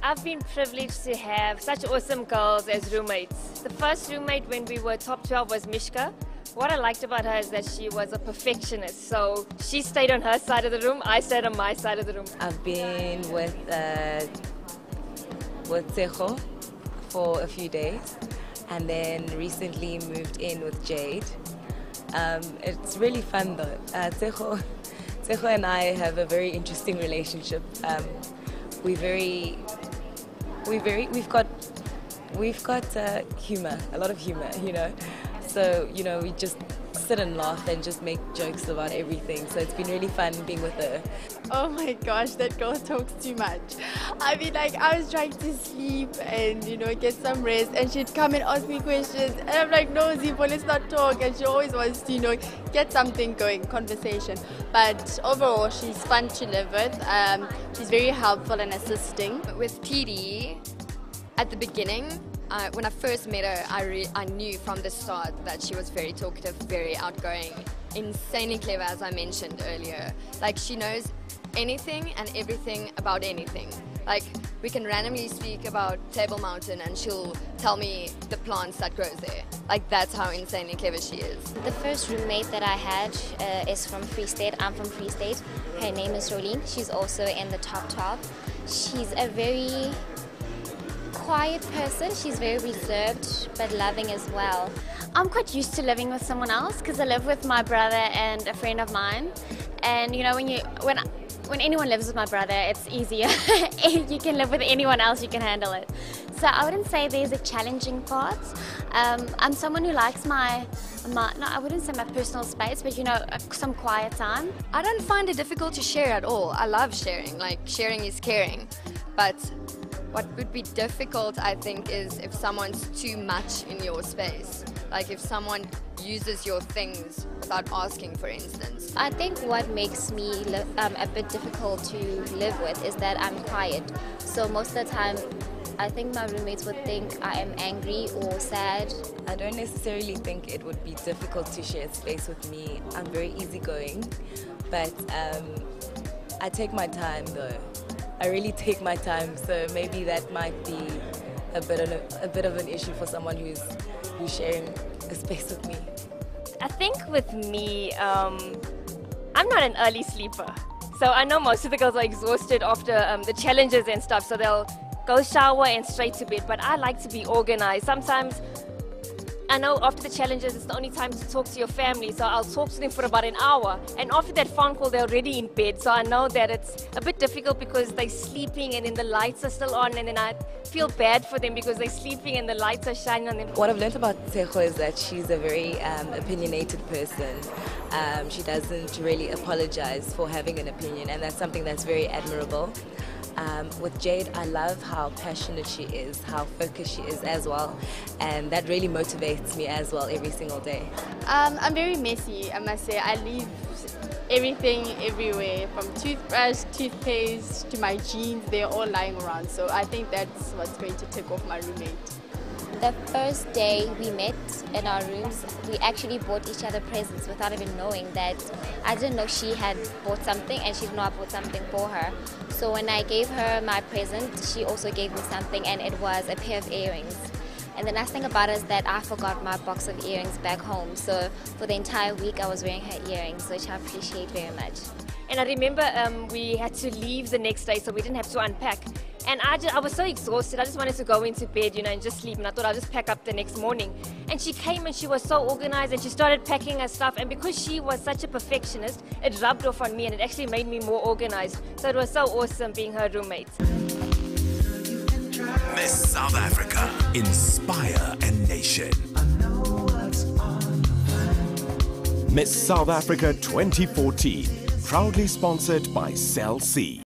I've been privileged to have such awesome girls as roommates. The first roommate when we were top 12 was Mishka. What I liked about her is that she was a perfectionist. So she stayed on her side of the room, I stayed on my side of the room. I've been with Tsecho for a few days and then recently moved in with Jade. It's really fun though. Tsecho and I have a very interesting relationship. We've got humor, a lot of humor, you know. So, you know, we just sit and laugh and just make jokes about everything. So it's been really fun being with her. Oh my gosh, that girl talks too much. I mean, like, I was trying to sleep and, you know, get some rest, and she'd come and ask me questions. And I'm like, no, Zipo, let's not talk. And she always wants to, you know, get something going, conversation. But overall, she's fun to live with. She's very helpful and assisting. With PD, at the beginning, when I first met her, I knew from the start that she was very talkative, very outgoing, insanely clever, as I mentioned earlier. Like, she knows anything and everything about anything. Like, we can randomly speak about Table Mountain and she'll tell me the plants that grows there. Like, that's how insanely clever she is. The first roommate that I had is from Free State. I'm from Free State. Her name is Rolene. She's also in the top 12. She's a very quiet person. She's very reserved but loving as well. I'm quite used to living with someone else because I live with my brother and a friend of mine. And you know, when anyone lives with my brother, it's easier. If you can live with anyone else, you can handle it. So I wouldn't say there's a challenging part. I'm someone who likes no, I wouldn't say my personal space, but you know, some quiet time. I don't find it difficult to share at all. I love sharing. Like, sharing is caring. But what would be difficult, I think, is if someone's too much in your space. Like, if someone uses your things without asking, for instance. I think what makes me a bit difficult to live with is that I'm quiet. So most of the time, I think my roommates would think I am angry or sad. I don't necessarily think it would be difficult to share space with me. I'm very easygoing, but I take my time though. I really take my time, so maybe that might be a bit of an issue for someone who's sharing a space with me. I think with me, I'm not an early sleeper. So I know most of the girls are exhausted after the challenges and stuff, so they'll go shower and straight to bed. But I like to be organized. Sometimes I know after the challenges, it's the only time to talk to your family, so I'll talk to them for about an hour. And after that phone call, they're already in bed. So I know that it's a bit difficult because they're sleeping and then the lights are still on, and then I feel bad for them because they're sleeping and the lights are shining on them. What I've learned about Tsecho is that she's a very opinionated person. She doesn't really apologize for having an opinion, and that's something that's very admirable. With Jade, I love how passionate she is, how focused she is as well, and that really motivates me as well every single day. I'm very messy, I must say. I leave everything everywhere, from toothbrush, toothpaste, to my jeans. They're all lying around, so I think that's what's going to tick off my roommate. The first day we met in our rooms, we actually bought each other presents without even knowing that. I didn't know she had bought something and she didn't know I bought something for her. So when I gave her my present, she also gave me something, and it was a pair of earrings. And the nice thing about it is that I forgot my box of earrings back home. So for the entire week I was wearing her earrings, which I appreciate very much. And I remember we had to leave the next day, so we didn't have to unpack. And I was so exhausted, I just wanted to go into bed, you know, and just sleep. And I thought I'll just pack up the next morning. And she came and she was so organized and she started packing her stuff. And because she was such a perfectionist, it rubbed off on me and it actually made me more organized. So it was so awesome being her roommate. Miss South Africa, inspire a nation. Miss South Africa 2014, proudly sponsored by Cell C.